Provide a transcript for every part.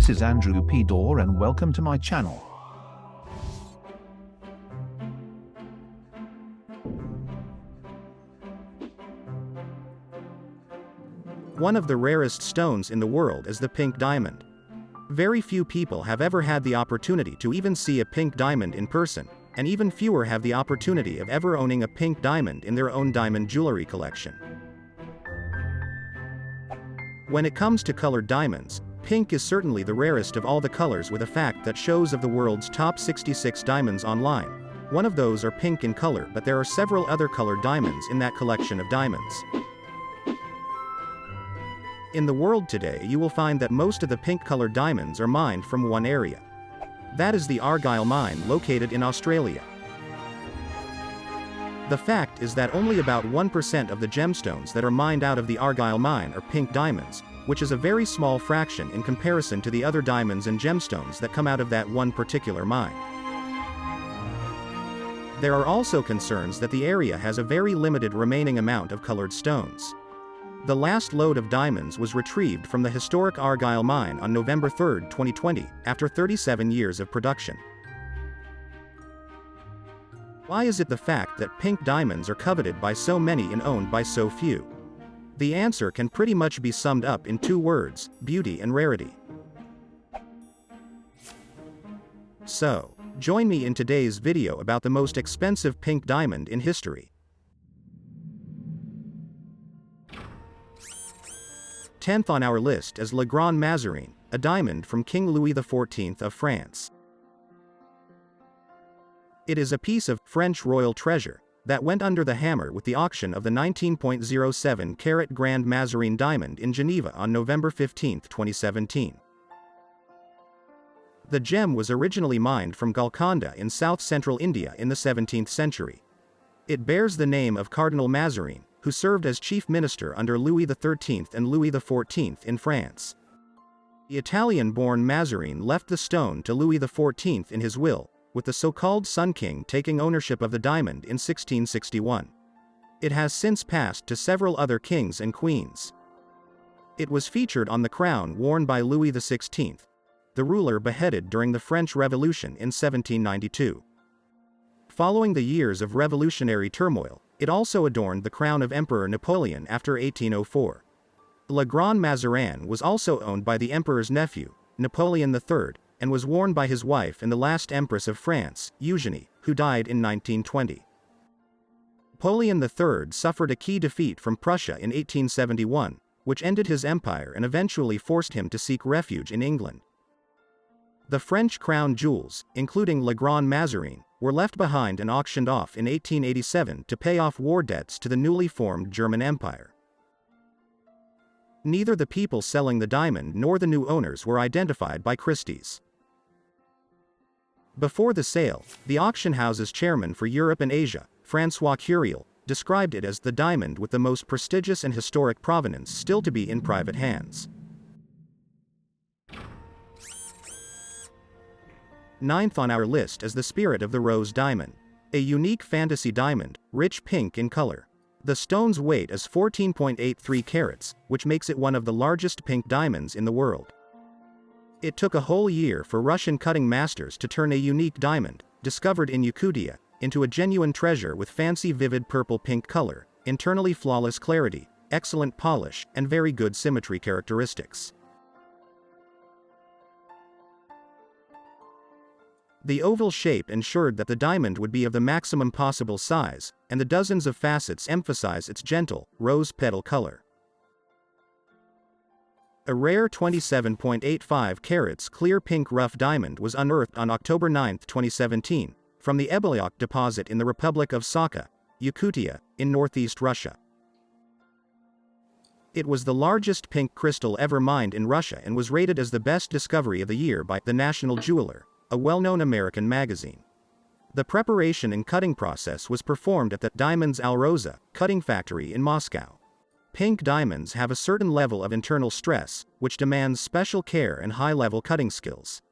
This is Andrew P. Dorr and welcome to my channel. One of the rarest stones in the world is the pink diamond. Very few people have ever had the opportunity to even see a pink diamond in person, and even fewer have the opportunity of ever owning a pink diamond in their own diamond jewelry collection. When it comes to colored diamonds, pink is certainly the rarest of all the colors, with a fact that shows of the world's top 66 diamonds online. One of those are pink in color, but there are several other colored diamonds in that collection of diamonds. In the world today, you will find that most of the pink-colored diamonds are mined from one area. That is the Argyle mine located in Australia. The fact is that only about 1% of the gemstones that are mined out of the Argyle mine are pink diamonds, which is a very small fraction in comparison to the other diamonds and gemstones that come out of that one particular mine. There are also concerns that the area has a very limited remaining amount of colored stones. The last load of diamonds was retrieved from the historic Argyle mine on November 3, 2020, after 37 years of production. Why is it the fact that pink diamonds are coveted by so many and owned by so few? The answer can pretty much be summed up in two words: beauty and rarity. So, join me in today's video about the most expensive pink diamond in history. 10th on our list is Le Grand Mazarin, a diamond from King Louis XIV of France. It is a piece of French royal treasure that went under the hammer with the auction of the 19.07 carat Grand Mazarin diamond in Geneva on November 15, 2017. The gem was originally mined from Golconda in south-central India in the 17th century. It bears the name of Cardinal Mazarin, who served as chief minister under Louis XIII and Louis XIV in France. The Italian-born Mazarin left the stone to Louis XIV in his will, with the so-called Sun King taking ownership of the diamond in 1661. It has since passed to several other kings and queens. It was featured on the crown worn by Louis XVI, the ruler beheaded during the French Revolution in 1792. Following the years of revolutionary turmoil, it also adorned the crown of Emperor Napoleon after 1804. Le Grand Mazarin was also owned by the emperor's nephew, Napoleon III, and was worn by his wife and the last empress of France, Eugenie, who died in 1920. Napoleon III suffered a key defeat from Prussia in 1871, which ended his empire and eventually forced him to seek refuge in England. The French crown jewels, including Le Grand Mazarin, were left behind and auctioned off in 1887 to pay off war debts to the newly formed German Empire. Neither the people selling the diamond nor the new owners were identified by Christie's. Before the sale, the auction house's chairman for Europe and Asia, François Curiel, described it as the diamond with the most prestigious and historic provenance still to be in private hands. 9th on our list is the Spirit of the Rose diamond, a unique fantasy diamond, rich pink in color. The stone's weight is 14.83 carats, which makes it one of the largest pink diamonds in the world. It took a whole year for Russian cutting masters to turn a unique diamond, discovered in Yakutia, into a genuine treasure with fancy vivid purple-pink color, internally flawless clarity, excellent polish, and very good symmetry characteristics. The oval shape ensured that the diamond would be of the maximum possible size, and the dozens of facets emphasize its gentle, rose petal color. A rare 27.85 carats clear pink rough diamond was unearthed on October 9, 2017, from the Ebelyok deposit in the Republic of Sakha, Yakutia, in northeast Russia. It was the largest pink crystal ever mined in Russia and was rated as the best discovery of the year by The National Jeweler, a well-known American magazine. The preparation and cutting process was performed at the Diamonds Alrosa cutting factory in Moscow. Pink diamonds have a certain level of internal stress, which demands special care and high-level cutting skills.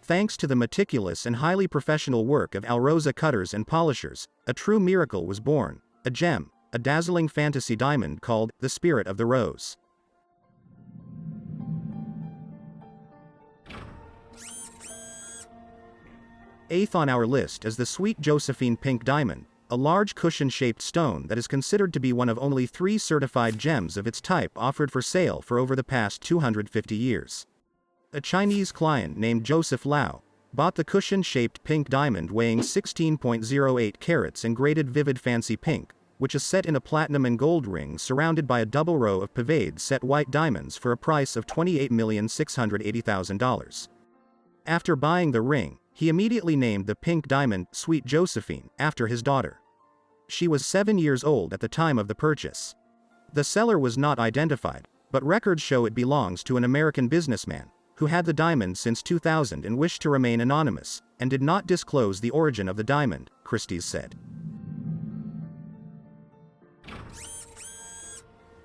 Thanks to the meticulous and highly professional work of Alrosa cutters and polishers, a true miracle was born, a gem, a dazzling fantasy diamond called the Spirit of the Rose. 8th on our list is the Sweet Josephine Pink Diamond, a large cushion-shaped stone that is considered to be one of only 3 certified gems of its type offered for sale for over the past 250 years. A Chinese client named Joseph Lau bought the cushion-shaped pink diamond weighing 16.08 carats and graded vivid fancy pink, which is set in a platinum and gold ring surrounded by a double row of paved set white diamonds for a price of $28,680,000. After buying the ring, he immediately named the pink diamond Sweet Josephine after his daughter. She was 7 years old at the time of the purchase. The seller was not identified, but records show it belongs to an American businessman who had the diamond since 2000 and wished to remain anonymous, and did not disclose the origin of the diamond, Christie's said.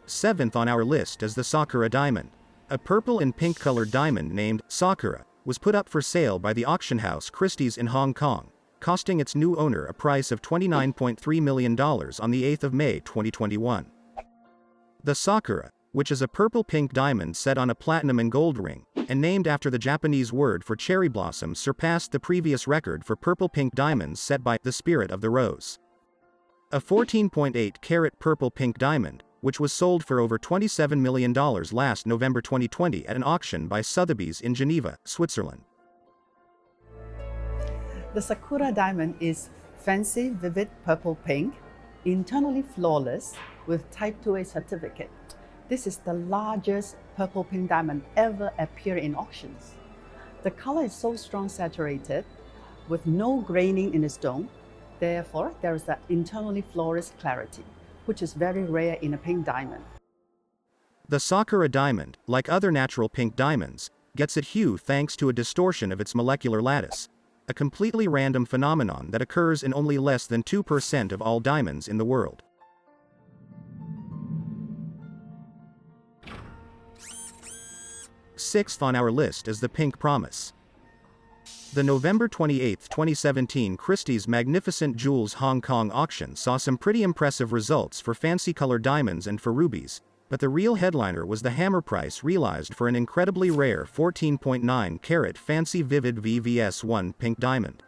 7th on our list is the Sakura Diamond. A purple and pink colored diamond named Sakura was put up for sale by the auction house Christie's in Hong Kong, costing its new owner a price of $29.3 million on the 8th of May 2021. The Sakura, which is a purple-pink diamond set on a platinum and gold ring, and named after the Japanese word for cherry blossom, surpassed the previous record for purple-pink diamonds set by the Spirit of the Rose. A 14.8-carat purple-pink diamond, which was sold for over $27 million last November 2020 at an auction by Sotheby's in Geneva, Switzerland. The Sakura Diamond is fancy, vivid purple-pink, internally flawless, with Type 2A certificate. This is the largest purple-pink diamond ever appear in auctions. The color is so strong saturated, with no graining in the stone. Therefore, there is an internally flawless clarity, which is very rare in a pink diamond. The Sakura diamond, like other natural pink diamonds, gets its hue thanks to a distortion of its molecular lattice, a completely random phenomenon that occurs in only less than 2% of all diamonds in the world. Sixth on our list is the Pink Promise. The November 28, 2017 Christie's Magnificent Jewels Hong Kong auction saw some pretty impressive results for fancy-colored diamonds and for rubies, but the real headliner was the hammer price realized for an incredibly rare 14.9-carat fancy vivid VVS1 pink diamond.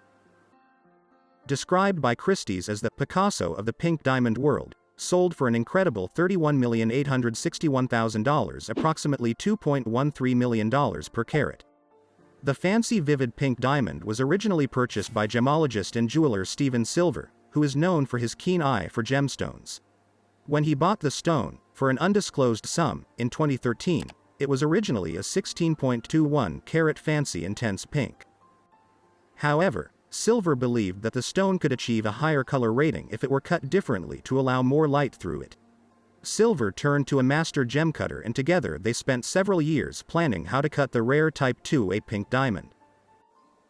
Described by Christie's as the Picasso of the pink diamond world, sold for an incredible $31,861,000, approximately $2.13 million per carat. The fancy vivid pink diamond was originally purchased by gemologist and jeweler Stephen Silver, who is known for his keen eye for gemstones. When he bought the stone, for an undisclosed sum, in 2013, it was originally a 16.21-carat fancy intense pink. However, Silver believed that the stone could achieve a higher color rating if it were cut differently to allow more light through it. Silver turned to a master gem cutter and together they spent several years planning how to cut the rare Type 2A pink diamond.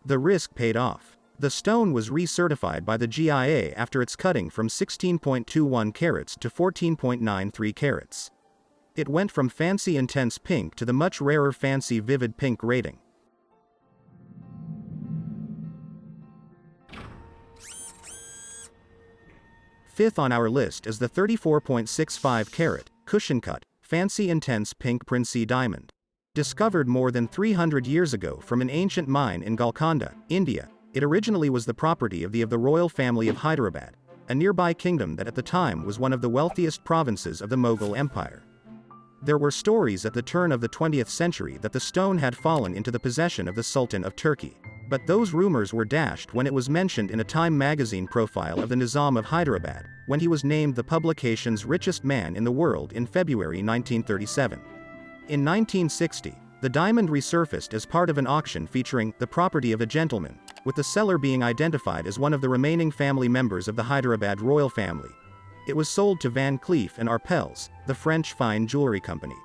The risk paid off. The stone was recertified by the GIA after its cutting from 16.21 carats to 14.93 carats. It went from fancy intense pink to the much rarer fancy vivid pink rating. Fifth on our list is the 34.65-carat, cushion-cut, fancy intense pink Princey Diamond. Discovered more than 300 years ago from an ancient mine in Golconda, India, it originally was the property of the royal family of Hyderabad, a nearby kingdom that at the time was one of the wealthiest provinces of the Mughal Empire. There were stories at the turn of the 20th century that the stone had fallen into the possession of the Sultan of Turkey. But those rumors were dashed when it was mentioned in a Time magazine profile of the Nizam of Hyderabad, when he was named the publication's richest man in the world in February 1937. In 1960, the diamond resurfaced as part of an auction featuring the property of a gentleman, with the seller being identified as one of the remaining family members of the Hyderabad royal family. It was sold to Van Cleef and Arpels, the French fine jewelry company.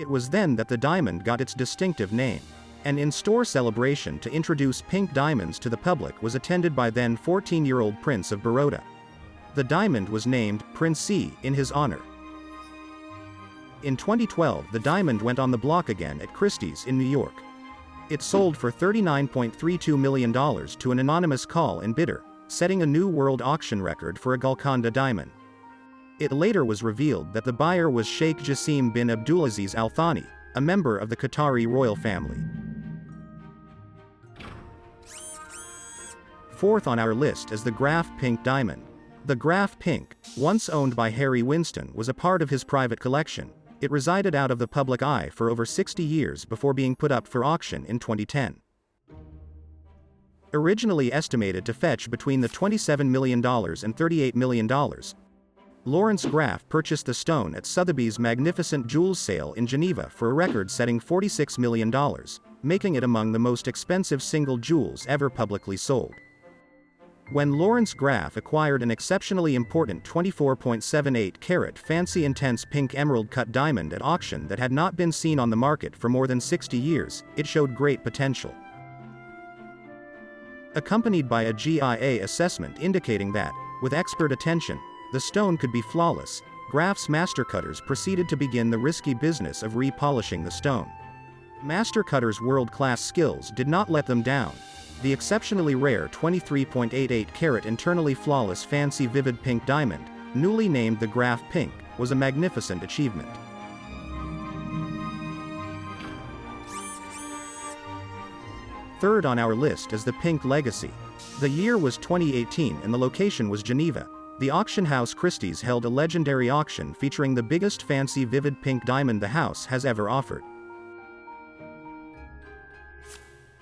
It was then that the diamond got its distinctive name. An in-store celebration to introduce pink diamonds to the public was attended by then 14-year-old Prince of Baroda. The diamond was named Princey in his honor. In 2012, the diamond went on the block again at Christie's in New York. It sold for $39.32 million to an anonymous call-in bidder, setting a new world auction record for a Golconda diamond. It later was revealed that the buyer was Sheikh Jassim bin Abdulaziz Al Thani, a member of the Qatari royal family. Fourth on our list is the Graff Pink Diamond. The Graff Pink, once owned by Harry Winston, was a part of his private collection. It resided out of the public eye for over 60 years before being put up for auction in 2010. Originally estimated to fetch between the $27 million and $38 million, Lawrence Graff purchased the stone at Sotheby's magnificent jewels sale in Geneva for a record-setting $46 million, making it among the most expensive single jewels ever publicly sold. When Lawrence Graff acquired an exceptionally important 24.78-carat fancy intense pink emerald cut diamond at auction that had not been seen on the market for more than 60 years, it showed great potential. Accompanied by a GIA assessment indicating that, with expert attention, the stone could be flawless, Graff's master cutters proceeded to begin the risky business of repolishing the stone. Master cutters' world-class skills did not let them down. The exceptionally rare 23.88-carat internally flawless fancy vivid pink diamond, newly named the Graff Pink, was a magnificent achievement. Third on our list is the Pink Legacy. The year was 2018 and the location was Geneva. The auction house Christie's held a legendary auction featuring the biggest fancy vivid pink diamond the house has ever offered.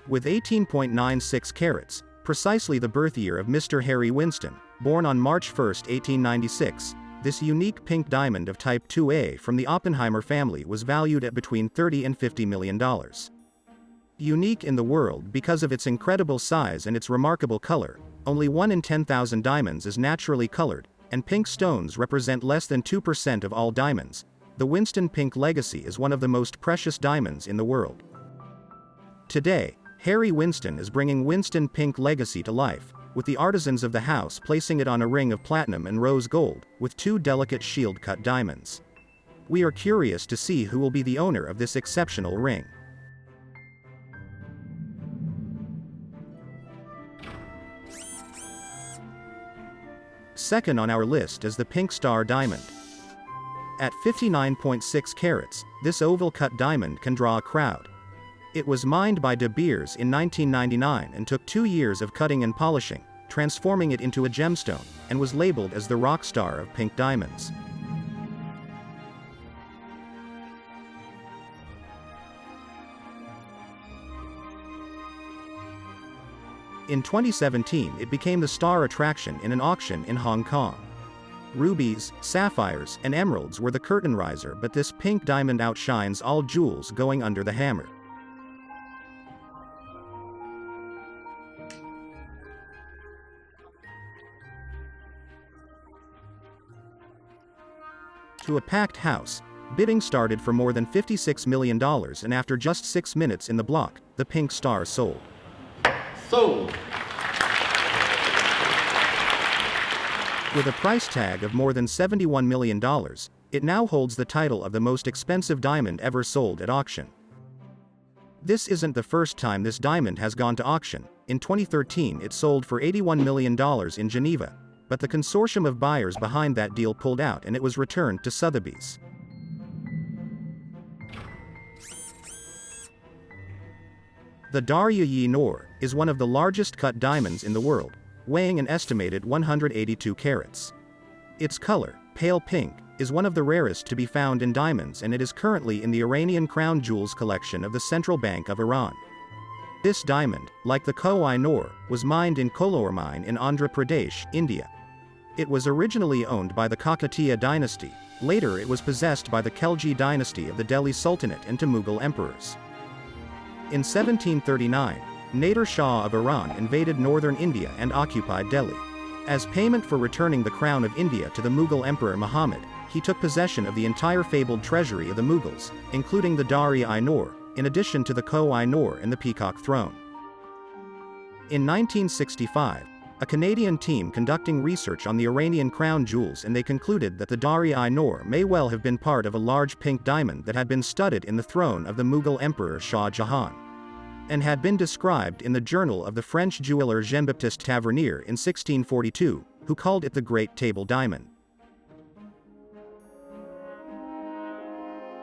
With 18.96 carats, precisely the birth year of Mr. Harry Winston, born on March 1, 1896, this unique pink diamond of type 2A from the Oppenheimer family was valued at between $30 and $50 million. Unique in the world because of its incredible size and its remarkable color, only 1 in 10,000 diamonds is naturally colored, and pink stones represent less than 2% of all diamonds. The Winston Pink Legacy is one of the most precious diamonds in the world. Today, Harry Winston is bringing Winston Pink Legacy to life, with the artisans of the house placing it on a ring of platinum and rose gold, with 2 delicate shield-cut diamonds. We are curious to see who will be the owner of this exceptional ring. Second on our list is the Pink Star Diamond. At 59.6 carats, this oval-cut diamond can draw a crowd. It was mined by De Beers in 1999 and took 2 years of cutting and polishing, transforming it into a gemstone, and was labeled as the rock star of pink diamonds. In 2017 it became the star attraction in an auction in Hong Kong. Rubies, sapphires, and emeralds were the curtain riser, but this pink diamond outshines all jewels going under the hammer. To a packed house, bidding started for more than $56 million, and after just 6 minutes in the block, the Pink Star sold. Sold. With a price tag of more than $71 million, it now holds the title of the most expensive diamond ever sold at auction. This isn't the first time this diamond has gone to auction. In 2013 it sold for $81 million in Geneva, but the consortium of buyers behind that deal pulled out and it was returned to Sotheby's. The Darya-i-Noor is one of the largest cut diamonds in the world, weighing an estimated 182 carats. Its color, pale pink, is one of the rarest to be found in diamonds, and it is currently in the Iranian crown jewels collection of the Central Bank of Iran. This diamond, like the Koh-i-Noor, was mined in Kollur mine in Andhra Pradesh, India. It was originally owned by the Kakatiya dynasty. Later it was possessed by the Khilji dynasty of the Delhi Sultanate and to Mughal emperors. In 1739, Nader Shah of Iran invaded northern India and occupied Delhi. As payment for returning the crown of India to the Mughal Emperor Muhammad, he took possession of the entire fabled treasury of the Mughals, including the Darya-i-Noor, in addition to the Koh-i-Noor and the Peacock Throne. In 1965, a Canadian team conducting research on the Iranian crown jewels, and they concluded that the Daria-i-Noor may well have been part of a large pink diamond that had been studded in the throne of the Mughal Emperor Shah Jahan, and had been described in the journal of the French jeweler Jean-Baptiste Tavernier in 1642, who called it the Great Table Diamond.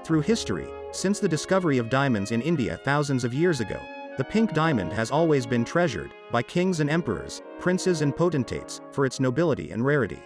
Through history, since the discovery of diamonds in India thousands of years ago, The pink diamond has always been treasured by kings and emperors, princes and potentates, for its nobility and rarity.